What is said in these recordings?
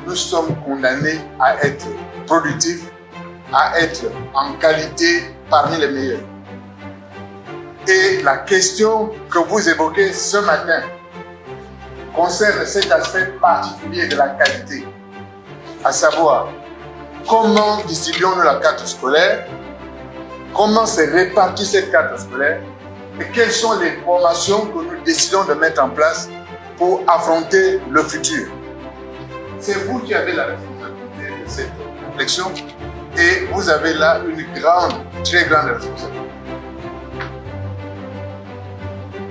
nous sommes condamnés à être productifs, à être en qualité parmi les meilleurs. Et la question que vous évoquez ce matin concerne cet aspect particulier de la qualité, à savoir comment distribuons-nous la carte scolaire, comment se répartit cette carte scolaire et quelles sont les formations que nous décidons de mettre en place pour affronter le futur. C'est vous qui avez la responsabilité de cette réflexion et vous avez là une grande, très grande responsabilité.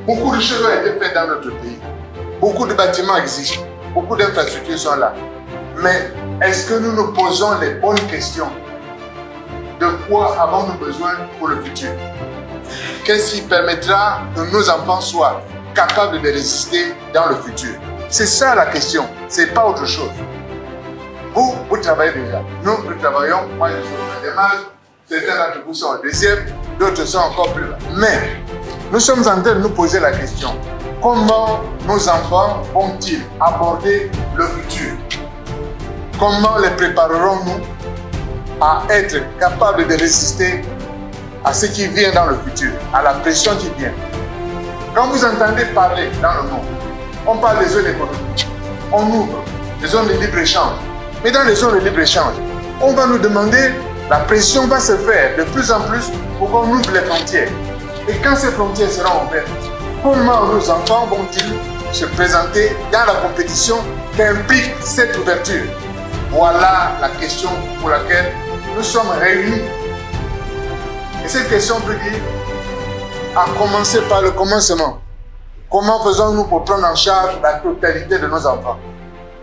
Beaucoup de choses ont été faites dans notre pays. Beaucoup de bâtiments existent. Beaucoup d'infrastructures sont là. Mais est-ce que nous nous posons les bonnes questions? De quoi avons-nous besoin pour le futur? Qu'est-ce qui permettra que nos enfants soient capables de résister dans le futur? C'est ça la question, c'est pas autre chose. Vous travaillez déjà. Nous travaillons. Moi, je suis au troisième âge. Certains d'entre vous sont au deuxième, d'autres sont encore plus là. Mais nous sommes en train de nous poser la question. Comment nos enfants vont-ils aborder le futur? Comment les préparerons-nous à être capables de résister à ce qui vient dans le futur, à la pression qui vient? Quand vous entendez parler dans le monde, on parle des zones économiques, on ouvre des zones de libre-échange. Mais dans les zones de libre-échange, on va nous demander, la pression va se faire de plus en plus pour qu'on ouvre les frontières. Et quand ces frontières seront ouvertes, comment nos enfants vont-ils se présenter dans la compétition qu'implique cette ouverture? Voilà la question pour laquelle nous sommes réunis. Et cette question peut dire, à commencer par le commencement. Comment faisons-nous pour prendre en charge la totalité de nos enfants?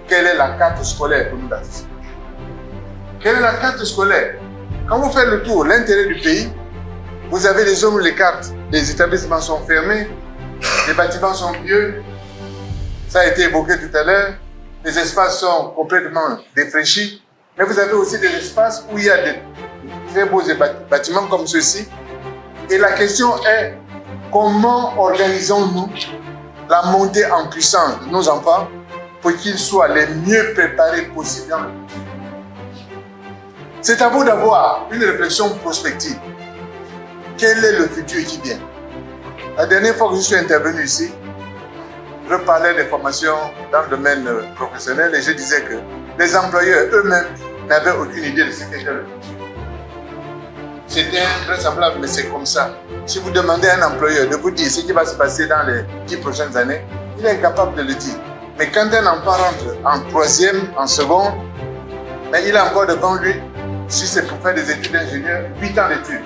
Quelle est la carte scolaire que nous bâtissons? Quelle est la carte scolaire? Quand vous faites le tour, l'intérieur du pays, vous avez des zones où les cartes, les établissements sont fermés, les bâtiments sont vieux, ça a été évoqué tout à l'heure, les espaces sont complètement défraîchis, mais vous avez aussi des espaces où il y a des très beaux bâtiments comme ceux-ci. Et la question est, comment organisons-nous la montée en puissance de nos enfants pour qu'ils soient les mieux préparés possible dans le futur? C'est à vous d'avoir une réflexion prospective. Quel est le futur qui vient? La dernière fois que je suis intervenu ici, je parlais des formations dans le domaine professionnel et je disais que les employeurs eux-mêmes n'avaient aucune idée de ce qu'était le futur. C'était invraisemblable, mais c'est comme ça. Si vous demandez à un employeur de vous dire ce qui va se passer dans les 10 prochaines années, il est incapable de le dire. Mais quand un enfant rentre en troisième, en seconde, il a encore devant lui, si c'est pour faire des études d'ingénieur, 8 ans d'études.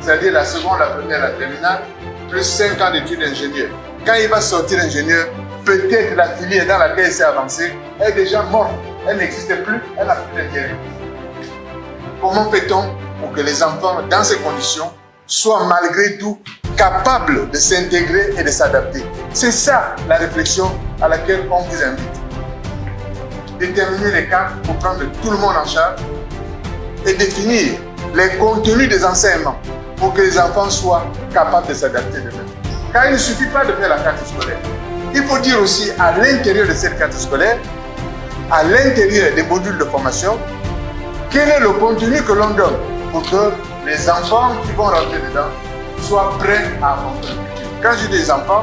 C'est-à-dire la seconde, la première, la terminale, plus 5 ans d'études d'ingénieur. Quand il va sortir ingénieur, peut-être la filière dans laquelle il s'est avancé est déjà morte. Elle n'existe plus, elle n'a plus d'intérêt. Comment fait-on pour que les enfants, dans ces conditions, soient malgré tout capables de s'intégrer et de s'adapter? C'est ça la réflexion à laquelle on vous invite. Déterminer les cadres pour prendre tout le monde en charge et définir les contenus des enseignements pour que les enfants soient capables de s'adapter demain. Car il ne suffit pas de faire la carte scolaire. Il faut dire aussi à l'intérieur de cette carte scolaire, à l'intérieur des modules de formation, quel est le contenu que l'on donne pour que les enfants qui vont rentrer dedans soient prêts à affronter le futur. Quand je dis les enfants,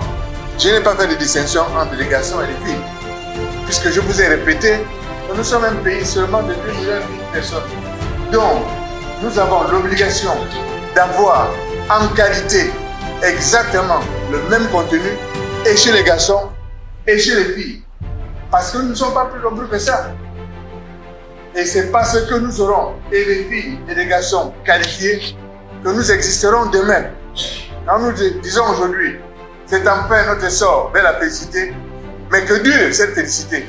je n'ai pas fait de distinction entre les garçons et les filles. Puisque je vous ai répété que nous sommes un pays seulement de 2 millions de personnes. Donc, nous avons l'obligation d'avoir en qualité exactement le même contenu et chez les garçons et chez les filles. Parce que nous ne sommes pas plus nombreux que ça. Et c'est parce que nous aurons et les filles et les garçons qualifiés que nous existerons demain. Quand nous disons aujourd'hui, c'est enfin notre sort vers la félicité, mais que dure cette félicité.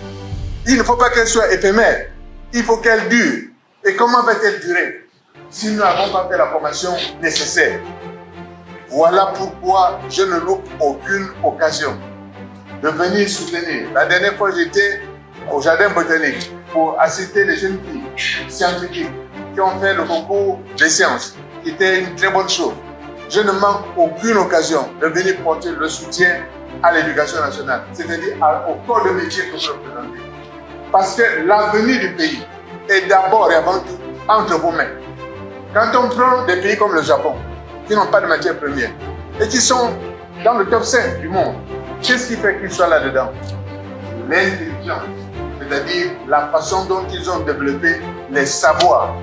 Il ne faut pas qu'elle soit éphémère, il faut qu'elle dure. Et comment va-t-elle durer si nous n'avons pas fait la formation nécessaire? Voilà pourquoi je ne loupe aucune occasion de venir soutenir. La dernière fois, j'étais au jardin botanique pour assister les jeunes filles scientifiques qui ont fait le concours des sciences, qui était une très bonne chose. Je ne manque aucune occasion de venir porter le soutien à l'éducation nationale, c'est-à-dire au corps de métier que vous représentez. Parce que l'avenir du pays est d'abord et avant tout entre vos mains. Quand on prend des pays comme le Japon, qui n'ont pas de matières premières, et qui sont dans le top 5 du monde, qu'est-ce qui fait qu'ils soient là-dedans? L'intelligence, c'est-à-dire la façon dont ils ont développé les savoirs.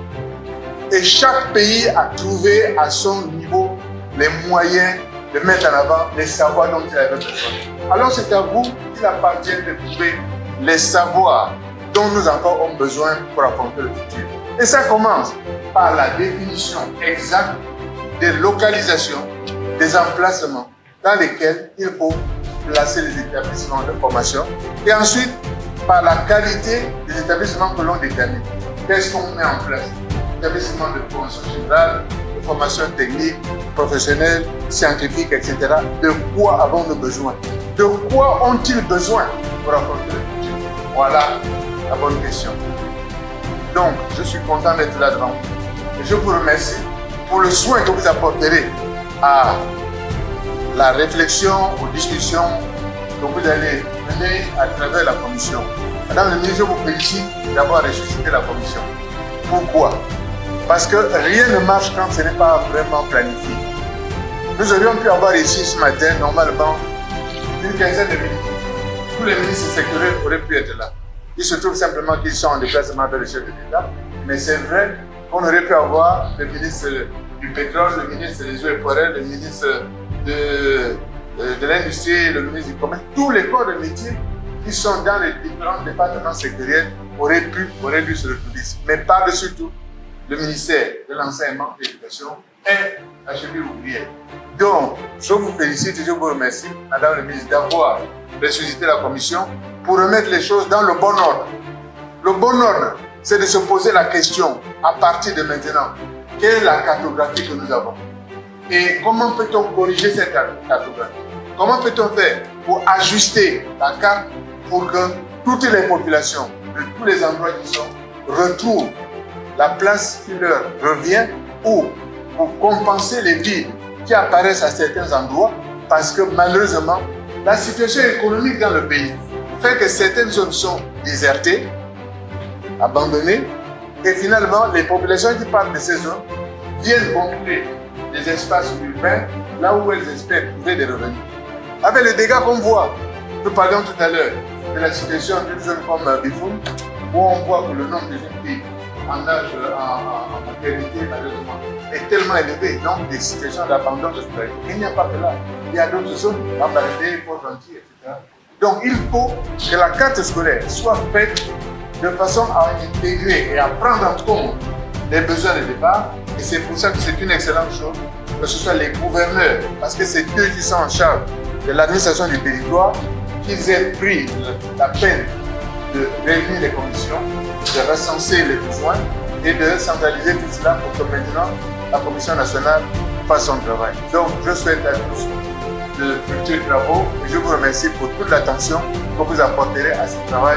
Et chaque pays a trouvé à son niveau les moyens de mettre en avant les savoirs dont il avait besoin. Alors c'est à vous qu'il appartient de trouver les savoirs dont nos enfants ont besoin pour affronter le futur. Et ça commence par la définition exacte des localisations, des emplacements dans lesquels il faut placer les établissements de formation et ensuite par la qualité des établissements que l'on détermine. Qu'est-ce qu'on met en place? Établissements de formation générale, de formation technique, professionnelle, scientifique, etc. De quoi avons-nous besoin? De quoi ont-ils besoin pour affronter le futur? Voilà la bonne question. Donc, je suis content d'être là devant vous. Et je vous remercie pour le soin que vous apporterez à la réflexion, aux discussions que vous allez mener à travers la commission. Madame le ministre, je vous félicite d'avoir ressuscité la commission. Pourquoi? Parce que rien ne marche quand ce n'est pas vraiment planifié. Nous aurions pu avoir ici ce matin, normalement, une quinzaine de minutes. Tous les ministres sectoriels auraient pu être là. Il se trouve simplement qu'ils sont en déplacement vers le chef de l'État. Mais c'est vrai qu'on aurait pu avoir le ministre du pétrole, le ministre des eaux et forêts, le ministre de l'industrie, le ministre du commerce. Tous les corps de métier qui sont dans les différents départements sectoriels auraient dû se retrouver. Mais par-dessus tout, le ministère de l'enseignement et de l'éducation est la cheville ouvrière. Donc, je vous félicite et je vous remercie, Madame le ministre, d'avoir ressuscité la commission pour remettre les choses dans le bon ordre. Le bon ordre, c'est de se poser la question, à partir de maintenant, quelle est la cartographie que nous avons? Et comment peut-on corriger cette cartographie? Comment peut-on faire pour ajuster la carte pour que toutes les populations de tous les endroits qui sont retrouvent la place qui leur revient ou pour compenser les vides qui apparaissent à certains endroits parce que malheureusement, la situation économique dans le pays fait que certaines zones sont désertées, abandonnées et finalement les populations qui partent de ces zones viennent construire des espaces urbains là où elles espèrent trouver des revenus. Avec les dégâts qu'on voit, nous parlions tout à l'heure de la situation d'une zone comme Bifoun où on voit que le nombre de jeunes filles en âge, en maternité, malheureusement, est tellement élevé, donc des situations d'abandon de scolarité. Il n'y a pas que là. Il y a d'autres zones, Bambalé, Port-Gentil, etc. Donc il faut que la carte scolaire soit faite de façon à intégrer et à prendre en compte les besoins de départ. Et c'est pour ça que c'est une excellente chose que ce soit les gouverneurs, parce que c'est eux qui sont en charge de l'administration du territoire, qu'ils aient pris la peine de réunir les commissions, de recenser les besoins et de centraliser tout cela pour que maintenant la Commission nationale fasse son travail. Donc je souhaite à tous de futurs travaux et je vous remercie pour toute l'attention que vous apporterez à ce travail.